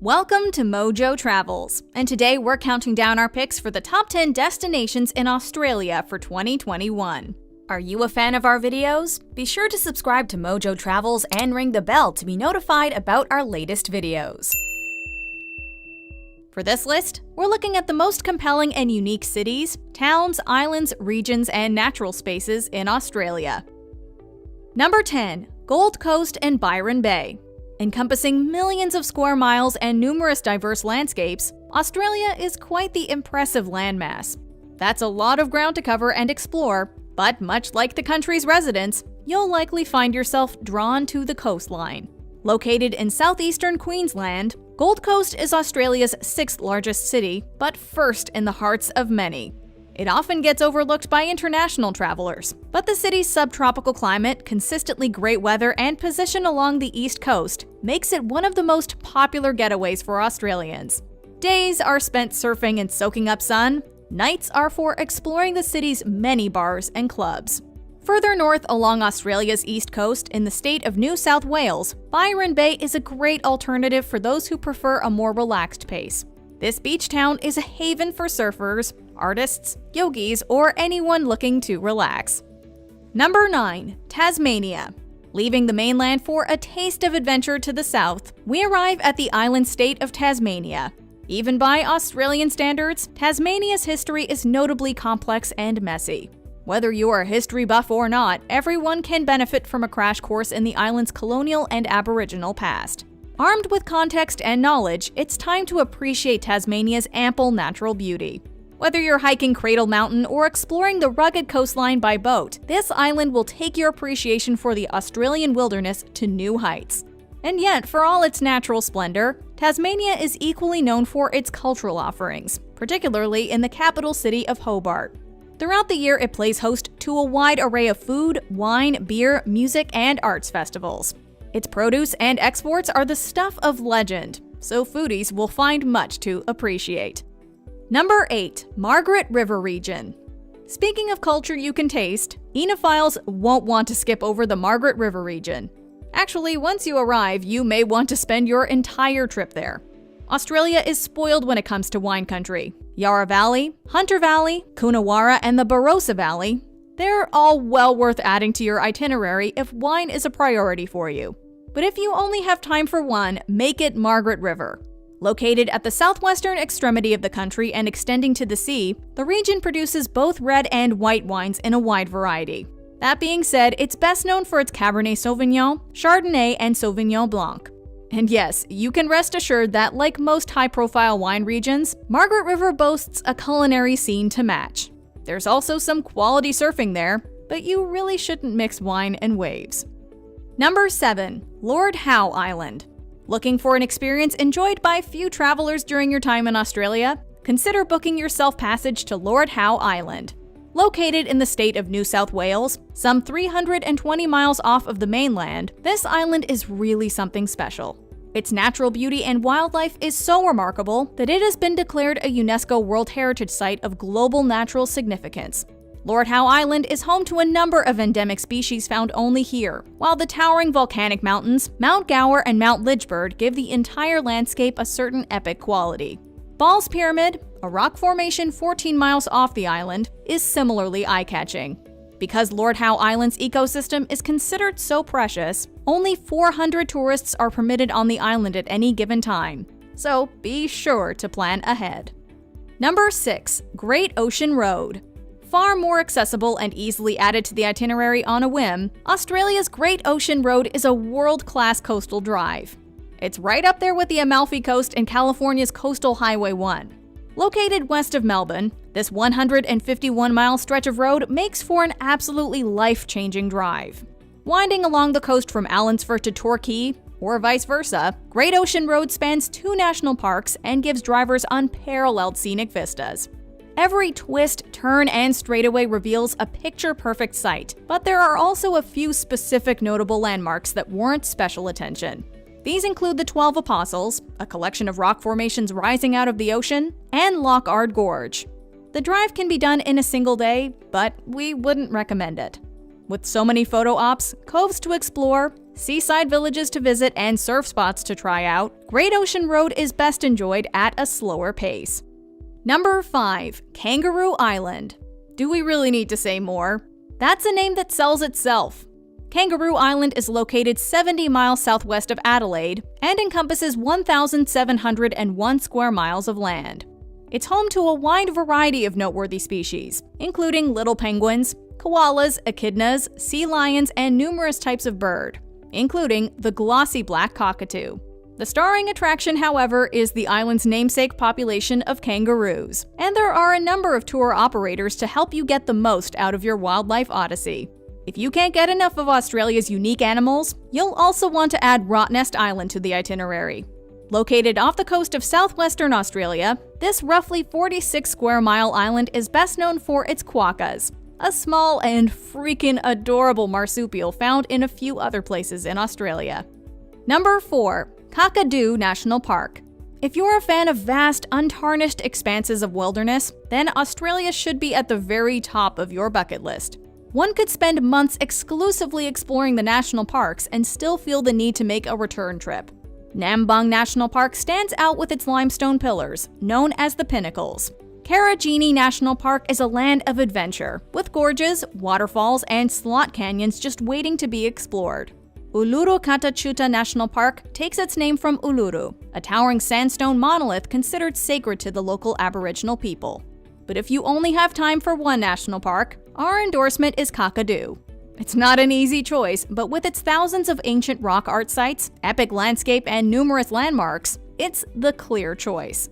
Welcome to Mojo Travels, and today we're counting down our picks for the top 10 destinations in Australia for 2021. Are you a fan of our videos? Be sure to subscribe to Mojo Travels and ring the bell to be notified about our latest videos. For this list, we're looking at the most compelling and unique cities, towns, islands, regions, and natural spaces in Australia. Number 10. Gold Coast and Byron Bay. Encompassing millions of square miles and numerous diverse landscapes, Australia is quite the impressive landmass. That's a lot of ground to cover and explore, but much like the country's residents, you'll likely find yourself drawn to the coastline. Located in southeastern Queensland, Gold Coast is Australia's 6th largest city, but first in the hearts of many. It often gets overlooked by international travelers, but the city's subtropical climate, consistently great weather, and position along the east coast makes it one of the most popular getaways for Australians. Days are spent surfing and soaking up sun, nights are for exploring the city's many bars and clubs. Further north along Australia's east coast in the state of New South Wales, Byron Bay is a great alternative for those who prefer a more relaxed pace. This beach town is a haven for surfers, artists, yogis, or anyone looking to relax. Number 9. Tasmania. Leaving the mainland for a taste of adventure to the south, we arrive at the island state of Tasmania. Even by Australian standards, Tasmania's history is notably complex and messy. Whether you're a history buff or not, everyone can benefit from a crash course in the island's colonial and Aboriginal past. Armed with context and knowledge, it's time to appreciate Tasmania's ample natural beauty. Whether you're hiking Cradle Mountain or exploring the rugged coastline by boat, this island will take your appreciation for the Australian wilderness to new heights. And yet, for all its natural splendor, Tasmania is equally known for its cultural offerings, particularly in the capital city of Hobart. Throughout the year, it plays host to a wide array of food, wine, beer, music, and arts festivals. Its produce and exports are the stuff of legend, so foodies will find much to appreciate. Number 8. Margaret River Region. Speaking of culture you can taste, enophiles won't want to skip over the Margaret River region. Actually, once you arrive, you may want to spend your entire trip there. Australia is spoiled when it comes to wine country. Yarra Valley, Hunter Valley, Coonawarra, and the Barossa Valley, they're all well worth adding to your itinerary if wine is a priority for you. But if you only have time for one, make it Margaret River. Located at the southwestern extremity of the country and extending to the sea, the region produces both red and white wines in a wide variety. That being said, it's best known for its Cabernet Sauvignon, Chardonnay, and Sauvignon Blanc. And yes, you can rest assured that, like most high-profile wine regions, Margaret River boasts a culinary scene to match. There's also some quality surfing there, but you really shouldn't mix wine and waves. Number 7. Lord Howe Island. Looking for an experience enjoyed by few travelers during your time in Australia? Consider booking yourself passage to Lord Howe Island. Located in the state of New South Wales, some 320 miles off of the mainland, this island is really something special. Its natural beauty and wildlife is so remarkable that it has been declared a UNESCO World Heritage Site of global natural significance. Lord Howe Island is home to a number of endemic species found only here, while the towering volcanic mountains, Mount Gower and Mount Lidgebird give the entire landscape a certain epic quality. Ball's Pyramid, a rock formation 14 miles off the island, is similarly eye-catching. Because Lord Howe Island's ecosystem is considered so precious, only 400 tourists are permitted on the island at any given time, so be sure to plan ahead. Number 6. Great Ocean Road. Far more accessible and easily added to the itinerary on a whim, Australia's Great Ocean Road is a world-class coastal drive. It's right up there with the Amalfi Coast and California's Coastal Highway 1. Located west of Melbourne, this 151-mile stretch of road makes for an absolutely life-changing drive. Winding along the coast from Allensford to Torquay, or vice versa, Great Ocean Road spans 2 national parks and gives drivers unparalleled scenic vistas. Every twist, turn, and straightaway reveals a picture-perfect sight, but there are also a few specific notable landmarks that warrant special attention. These include the 12 Apostles, a collection of rock formations rising out of the ocean, and Lockard Gorge. The drive can be done in a single day, but we wouldn't recommend it. With so many photo ops, coves to explore, seaside villages to visit, and surf spots to try out, Great Ocean Road is best enjoyed at a slower pace. Number 5. Kangaroo Island. Do we really need to say more? That's a name that sells itself. Kangaroo Island is located 70 miles southwest of Adelaide and encompasses 1,701 square miles of land. It's home to a wide variety of noteworthy species, including little penguins, koalas, echidnas, sea lions, and numerous types of bird, including the glossy black cockatoo. The starring attraction, however, is the island's namesake population of kangaroos, and there are a number of tour operators to help you get the most out of your wildlife odyssey. If you can't get enough of Australia's unique animals, you'll also want to add Rottnest Island to the itinerary. Located off the coast of southwestern Australia, this roughly 46 square mile island is best known for its quokkas, a small and freaking adorable marsupial found in a few other places in Australia. Number 4. Kakadu National Park. If you're a fan of vast, untarnished expanses of wilderness, then Australia should be at the very top of your bucket list. One could spend months exclusively exploring the national parks and still feel the need to make a return trip. Nambung National Park stands out with its limestone pillars, known as the Pinnacles. Karajini National Park is a land of adventure, with gorges, waterfalls, and slot canyons just waiting to be explored. Uluru Katachuta National Park takes its name from Uluru, a towering sandstone monolith considered sacred to the local Aboriginal people. But if you only have time for one national park, our endorsement is Kakadu. It's not an easy choice, but with its thousands of ancient rock art sites, epic landscape, and numerous landmarks, it's the clear choice.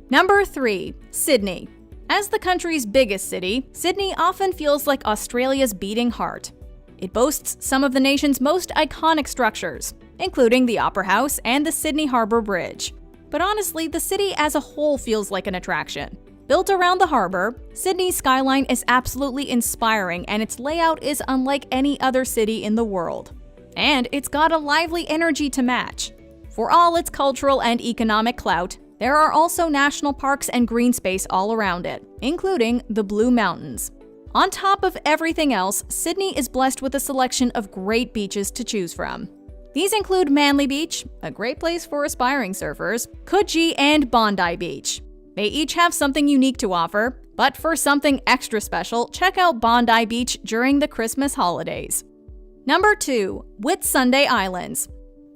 Number 3. Sydney. As the country's biggest city, Sydney often feels like Australia's beating heart. It boasts some of the nation's most iconic structures, including the Opera House and the Sydney Harbour Bridge. But honestly, the city as a whole feels like an attraction. Built around the harbour, Sydney's skyline is absolutely inspiring, and its layout is unlike any other city in the world. And it's got a lively energy to match. For all its cultural and economic clout, there are also national parks and green space all around it, including the Blue Mountains. On top of everything else, Sydney is blessed with a selection of great beaches to choose from. These include Manly Beach, a great place for aspiring surfers, Coogee, and Bondi Beach. They each have something unique to offer, but for something extra special, check out Bondi Beach during the Christmas holidays. Number 2. Whitsunday Islands.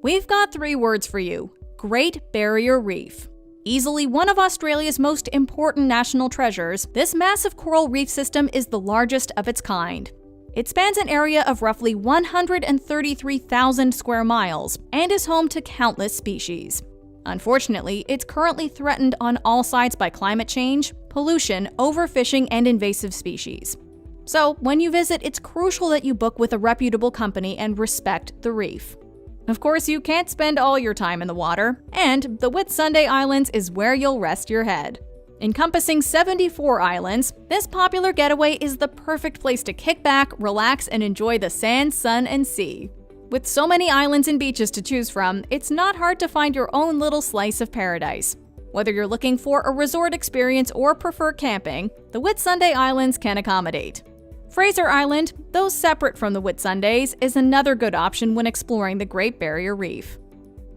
We've got 3 words for you: Great Barrier Reef. Easily one of Australia's most important national treasures, this massive coral reef system is the largest of its kind. It spans an area of roughly 133,000 square miles and is home to countless species. Unfortunately, it's currently threatened on all sides by climate change, pollution, overfishing, and invasive species. So, when you visit, it's crucial that you book with a reputable company and respect the reef. Of course, you can't spend all your time in the water, and the Whitsunday Islands is where you'll rest your head. Encompassing 74 islands, this popular getaway is the perfect place to kick back, relax, and enjoy the sand, sun, and sea. With so many islands and beaches to choose from, it's not hard to find your own little slice of paradise. Whether you're looking for a resort experience or prefer camping, the Whitsunday Islands can accommodate. Fraser Island, though separate from the Whitsundays, is another good option when exploring the Great Barrier Reef.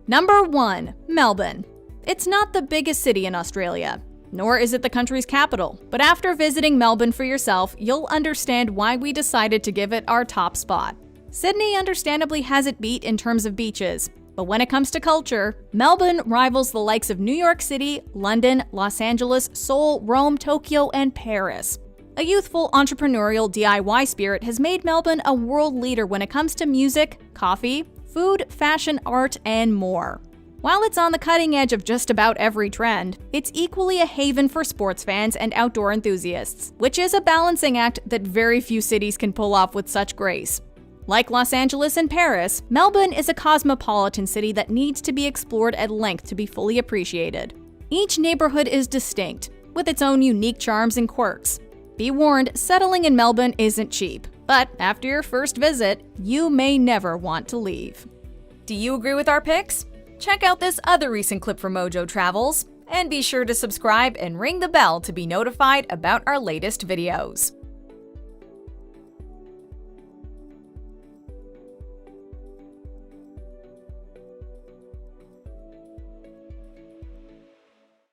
Number 1. Melbourne. It's not the biggest city in Australia, nor is it the country's capital, but after visiting Melbourne for yourself, you'll understand why we decided to give it our top spot. Sydney understandably has it beat in terms of beaches, but when it comes to culture, Melbourne rivals the likes of New York City, London, Los Angeles, Seoul, Rome, Tokyo, and Paris. A youthful entrepreneurial DIY spirit has made Melbourne a world leader when it comes to music, coffee, food, fashion, art, and more. While it's on the cutting edge of just about every trend, it's equally a haven for sports fans and outdoor enthusiasts, which is a balancing act that very few cities can pull off with such grace. Like Los Angeles and Paris, Melbourne is a cosmopolitan city that needs to be explored at length to be fully appreciated. Each neighborhood is distinct, with its own unique charms and quirks. Be warned, settling in Melbourne isn't cheap, but after your first visit, you may never want to leave. Do you agree with our picks? Check out this other recent clip from Mojo Travels, and be sure to subscribe and ring the bell to be notified about our latest videos.